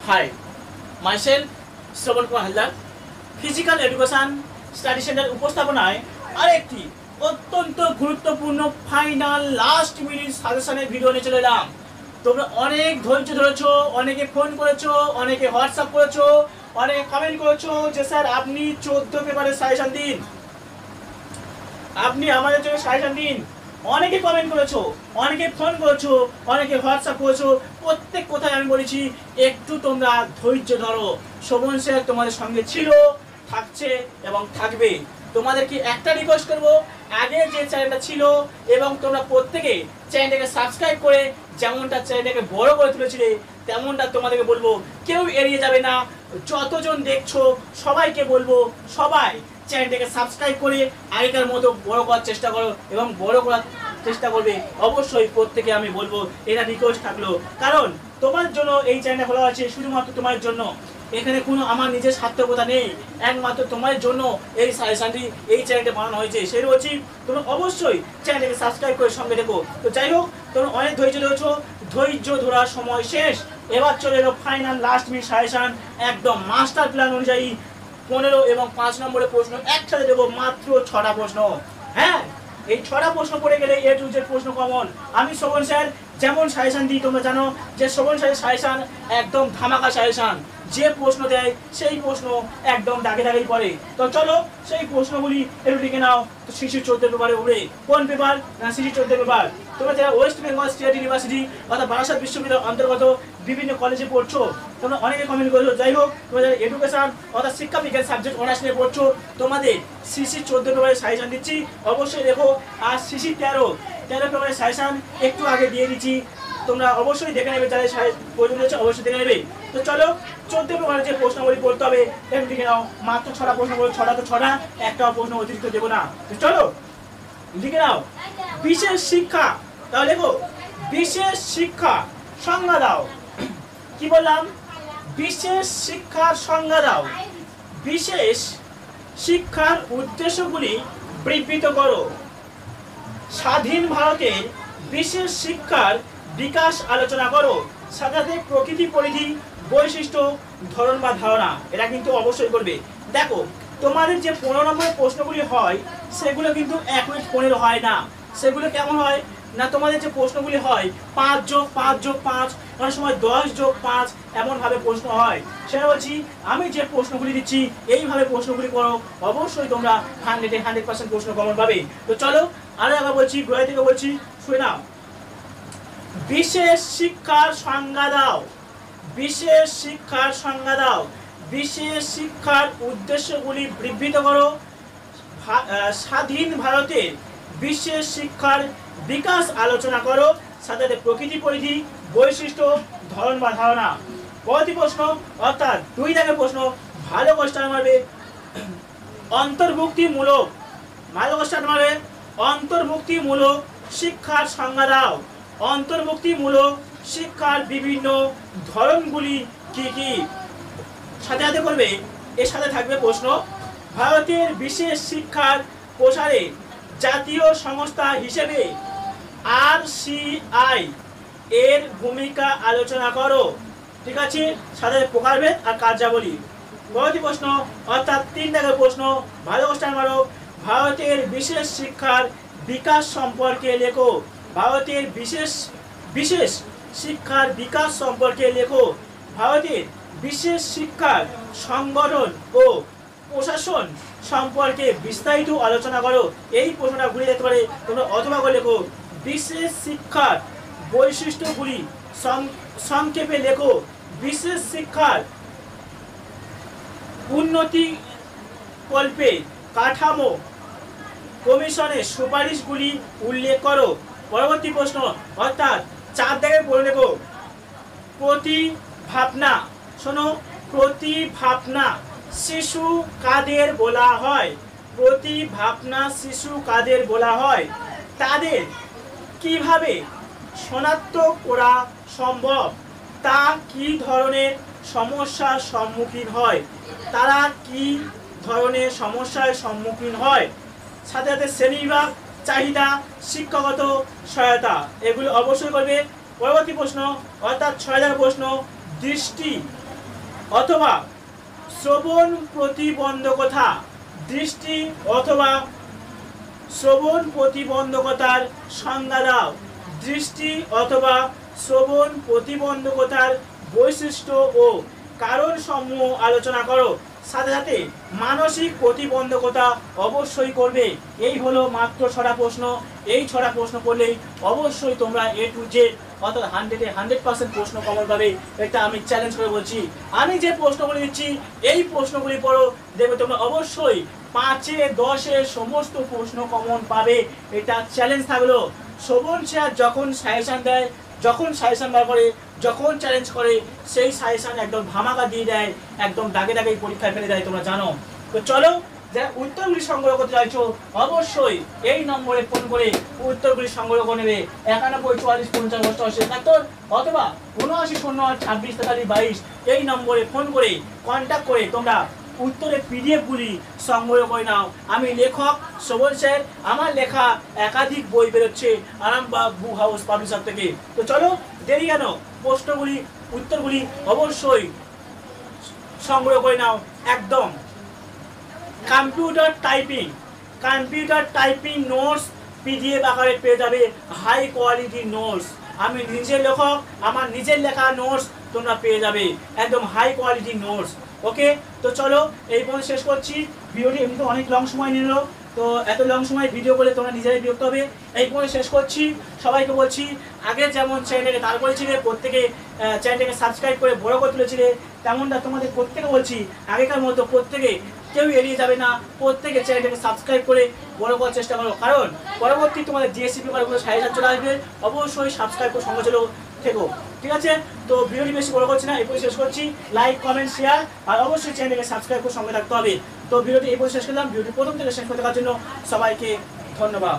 High, myself শ্রবণ Kumar Haldar, physical education study centre উপস্থাপনায় আরেকটি অত্যন্ত গুরুত্বপূর্ণ ফাইনাল লাস্ট মিনিট সাজেশনের ভিডিও নিয়ে চলে এলাম। তোমরা অনেক ধৈর্য ধরেছো, অনেকে ফোন করেছো, অনেকে হোয়াটসঅ্যাপ করেছো, অনেকে কমেন্ট করেছো যে স্যার আপনি 14 পেপারের সাজেশন দিন, আপনি আমাদের জন্য সাজেশন দিন। অনেকে কমেন্ট করেছো, অনেকে ফোন করেছো, অনেকে হোয়াটসঅ্যাপ করেছো। প্রত্যেক কথায় আমি বলেছি একটু তোমরা ধৈর্য ধরো। শোভন স্যার তোমাদের সঙ্গে ছিল, থাকছে এবং থাকবে। তোমাদেরকে একটা রিকোয়েস্ট করবো, আগে যে চ্যানেলটা ছিল এবং তোমরা প্রত্যেকে চ্যানেলটাকে সাবস্ক্রাইব করে যেমনটা চ্যানেলটাকে বড় করে তুলেছিলে তেমনটা তোমাদেরকে বলবো, কেউ এড়িয়ে যাবে না। যতজন দেখছো সবাইকে বলবো, সবাই চ্যানেলটাকে সাবস্ক্রাইব করে আগেকার মতো বড় করার চেষ্টা করো এবং বড় করার চেষ্টা করবে। অবশ্যই প্রত্যেকে আমি বলবো, এটা রিকোয়েস্ট থাকলো, কারণ তোমার জন্য এই চ্যানেলটা খোলা আছে, শুধুমাত্র তোমার জন্য। এখানে কোনো আমার নিজের স্বার্থকতা নেই, একমাত্র তোমার জন্য এই সাজেশনটি, এই চ্যানেলটা বানানো হয়েছে। সেই বলছি তোমরা অবশ্যই চ্যানেলটাকে সাবস্ক্রাইব করে সঙ্গে দেখো। তো যাই হোক, তোমরা অনেক ধৈর্য ধরেছো, ধৈর্য ধরার সময় শেষ। এবার চলে এলো ফাইনাল লাস্ট মিনিট সাজেশন, একদম মাস্টার প্ল্যান অনুযায়ী 15 এবং 5 নম্বরের প্রশ্ন একসাথে দেবো, মাত্র 6টা প্রশ্ন। হ্যাঁ, এই 6টা প্রশ্ন পড়ে গেলে এ টু জেড প্রশ্ন কমন। আমি শোভন স্যার যেমন সাজেশন দিই, তোমরা জানো যে শোভন স্যারের সাজেশন একদম ধামাকা সাজেশন। যে প্রশ্ন দেয় সেই প্রশ্ন একদম দাগে দাগেই পড়ে। তো চলো সেই প্রশ্নগুলি একটু লিখে নাও। তো শিশু 14 পেপারে উড়ে কোন পেপার না শিশু 14 পেপার। তোমরা যারা ওয়েস্ট বেঙ্গল স্টেট ইউনিভার্সিটি অর্থাৎ বারাসাত বিশ্ববিদ্যালয়ের অন্তর্গত বিভিন্ন কলেজে পড়ছো, তোমরা অনেকে কমেন্ট করেছো। যাই হোক, তোমরা যারা এডুকেশন অর্থাৎ শিক্ষা বিজ্ঞান সাবজেক্ট অনার্স নিয়ে পড়ছো, তোমাদের সিসি 14 পেপারের সাজেশন দিচ্ছি, অবশ্যই দেখো। আর সিসি 13 পেপারের সাজেশন একটু আগে দিয়ে দিচ্ছি, তোমরা অবশ্যই দেখে নেবে, যারা প্রয়োজন হচ্ছে অবশ্যই দেখে নেবে। তো চলো 14 পেপারের যে প্রশ্নগুলি পড়তে হবে একটু লিখে নাও। মাত্র 6টা প্রশ্ন বলো, 6টা তো 6টা, একটা প্রশ্ন অতিরিক্ত দেবো না। তো চলো লিখে নাও। বিশেষ শিক্ষা, তাহলে দেখো বিশেষ শিক্ষা সংজ্ঞা দাও। কি বললাম? বিশেষ শিক্ষার সংজ্ঞা দাও। বিশেষ শিক্ষার উদ্দেশ্যগুলি বিবৃত করো। স্বাধীন ভারতের বিশেষ শিক্ষার বিকাশ আলোচনা করো। সাথে প্রকৃতি পরিধি বৈশিষ্ট্য ধরন বা ধারণা, এটা কিন্তু অবশ্যই করবে। দেখো তোমাদের যে 15 নম্বরের প্রশ্নগুলি হয় সেগুলো কিন্তু 1 মিনিট 15 হয় না। সেগুলো কেমন হয় না, তোমাদের যে প্রশ্নগুলি হয় 5 যোগ 5 যোগ 5, অনেক সময় 10 যোগ 5 এমনভাবে প্রশ্ন হয়। সেটা বলছি আমি যে প্রশ্নগুলি দিচ্ছি এইভাবে প্রশ্নগুলি করো, অবশ্যই তোমরা 100% প্রশ্ন কমন পাবে। তো চলো আরো একবার বলছি, গোড়া থেকে বলছি, শুনে নাও। বিশেষ শিক্ষার সংজ্ঞা দাও। বিশেষ শিক্ষার সংজ্ঞা দাও। বিশেষ শিক্ষার উদ্দেশ্যগুলি বিবৃত করো। স্বাধীন ভারতের বিশেষ শিক্ষার বিকাশ আলোচনা করো। সাথে প্রকৃতি পরিধি বৈশিষ্ট্য ধরন বা ধারণা। পরবর্তী প্রশ্ন অর্থাৎ 2 দাগের প্রশ্ন, ভালো কোশ্চেন মারবে। অন্তর্ভুক্তিমূলক, ভালো কোশ্চেন মারবে। অন্তর্ভুক্তিমূলক শিক্ষার সংজ্ঞা দাও। অন্তর্ভুক্তিমূলক শিক্ষার বিভিন্ন ধরনগুলি কি কি, সাথে সাথে করবে। এর সাথে থাকবে প্রশ্ন, ভারতের বিশেষ শিক্ষার প্রসারে জাতীয় সংস্থা হিসেবে RCI এর ভূমিকা আলোচনা করো। ঠিক আছে, সাথে প্রকারভেদ আর কার্যাবলী। পরবর্তী প্রশ্ন অর্থাৎ 3 দাগের প্রশ্ন, ভালো কোশ্চেন মারো। ভারতের বিশেষ শিক্ষার বিকাশ সম্পর্কে লেখো। ভারতের বিশেষ শিক্ষার বিকাশ সম্পর্কে লেখো। ভারতের বিশেষ শিক্ষার সংগঠন ও প্রশাসন সম্পর্কে বিস্তারিত আলোচনা করো। এই প্রশ্নটা ঘুরে যেতে পারে, তোমরা অথবা করে লেখো বিশেষ শিক্ষার বৈশিষ্ট্যগুলি সংক্ষেপে লেখো। বিশেষ শিক্ষার উন্নতি কল্পে কাঠামো কমিশনের সুপারিশগুলি উল্লেখ করো। পরবর্তী প্রশ্ন অর্থাৎ 4 দাগের পড়ে লেখো প্রতিভাবনা। শোনো, প্রতিভাবনা শিশু কাদের বলা হয়? প্রতিভাবনা শিশু কাদের বলা হয়? তাদের কিভাবে শনাক্ত করা সম্ভব? তা কি ধরনের সমস্যার সম্মুখীন হয়? তারা কি ধরনের সমস্যার সম্মুখীন হয়? সাথে সাথে শ্রেণীবিভাগ, চাহিদা, শিক্ষাগত সহায়তা, এগুলো অবশ্যই করবে। পরবর্তী প্রশ্ন অর্থাৎ 6 দাগের প্রশ্ন, দৃষ্টি অথবা শ্রবণ প্রতিবন্ধকতা, দৃষ্টি অথবা শ্রবণ প্রতিবন্ধকতার সংজ্ঞা দাও। দৃষ্টি অথবা শ্রবণ প্রতিবন্ধকতার বৈশিষ্ট্য ও কারণ সমূহ আলোচনা করো। সাথে সাথে মানসিক প্রতিবন্ধকতা অবশ্যই করবে। এই হলো মাত্র 6টা প্রশ্ন। এই 6টা প্রশ্ন করলেই অবশ্যই তোমরা A to Z অর্থাৎ 100% প্রশ্ন কমন পাবে। এটা আমি চ্যালেঞ্জ করে বলছি। আমি যে প্রশ্নগুলি দিচ্ছি এই প্রশ্নগুলি পড়ো, দেখবে তোমরা অবশ্যই 5-এ 10-এ সমস্ত প্রশ্ন কমন পাবে। এটা চ্যালেঞ্জ থাকলো। শোভন স্যার যখন সাজেশন দেয়, যখন সাজেশন বার করে, যখন চ্যালেঞ্জ করে, সেই সাজেশন একদম ধামাকা দিয়ে দেয়, একদম দাগে দাগে পরীক্ষায় ফেলে দেয়, তোমরা জানো। তো চলো, যারা উত্তরগুলি সংগ্রহ করতে চাইছো অবশ্যই এই নম্বরে ফোন করে উত্তরগুলি সংগ্রহ করে নেবে। 91 44 50 88 71 অথবা 79 08 26 43 22 এই নম্বরে ফোন করে কন্ট্যাক্ট করে তোমরা উত্তরের পিডিএফগুলি সংগ্রহ করে নাও। আমি লেখক শোভন স্যার, আমার লেখা একাধিক বই বেরোচ্ছে আরামবাগ বুক হাউস পাবলিশার থেকে। তো চলো, দেরি কেন, প্রশ্নগুলি উত্তরগুলি অবশ্যই সংগ্রহ করে নাও। একদম কম্পিউটার টাইপিং নোটস পিডিএফ আকারে পেয়ে যাবে, হাই কোয়ালিটি নোটস। আমি নিজের লেখক, আমার নিজের লেখা নোটস তোমরা পেয়ে যাবে, একদম হাই কোয়ালিটি নোটস। ওকে, তো চলো এই পর্যন্ত শেষ করছি। ভিডিওটি এমনিতে অনেক লং সময় নিল, তো এত লং সময় ভিডিও করলে তোমরা নিজেরাই বিরক্ত হবে। এই পর্যন্ত শেষ করছি। সবাইকে বলছি, আগে যেমন চ্যানেলটাকে দাঁড় করেছিলে, প্রত্যেকে চ্যানেলটাকে সাবস্ক্রাইব করে বড় করে তুলেছিলে, তেমনটা তোমাদের প্রত্যেকে বলছি আগেকার মতো প্রত্যেকে কেউ এড়িয়ে যাবে না। প্রত্যেকে চ্যানেলটাকে সাবস্ক্রাইব করে বড় করার চেষ্টা করো, কারণ পরবর্তী তোমাদের জিএসসি পেপারগুলো সাজেশন চলে আসবে। অবশ্যই সাবস্ক্রাইব করে সঙ্গে চলো থেকো, ঠিক আছে? তো ভিডিওটি বেশি বড় করছি না, এই পর্যন্ত শেষ করছি। লাইক, কমেন্ট, শেয়ার আর অবশ্যই চ্যানেলটাকে সাবস্ক্রাইব করে সঙ্গে থাকতে হবে। তো ভিডিওটি এই পর্যন্ত শেষ করলাম। ভিডিওটি প্রথম থেকে শেষ করতে পারার জন্য সবাইকে ধন্যবাদ।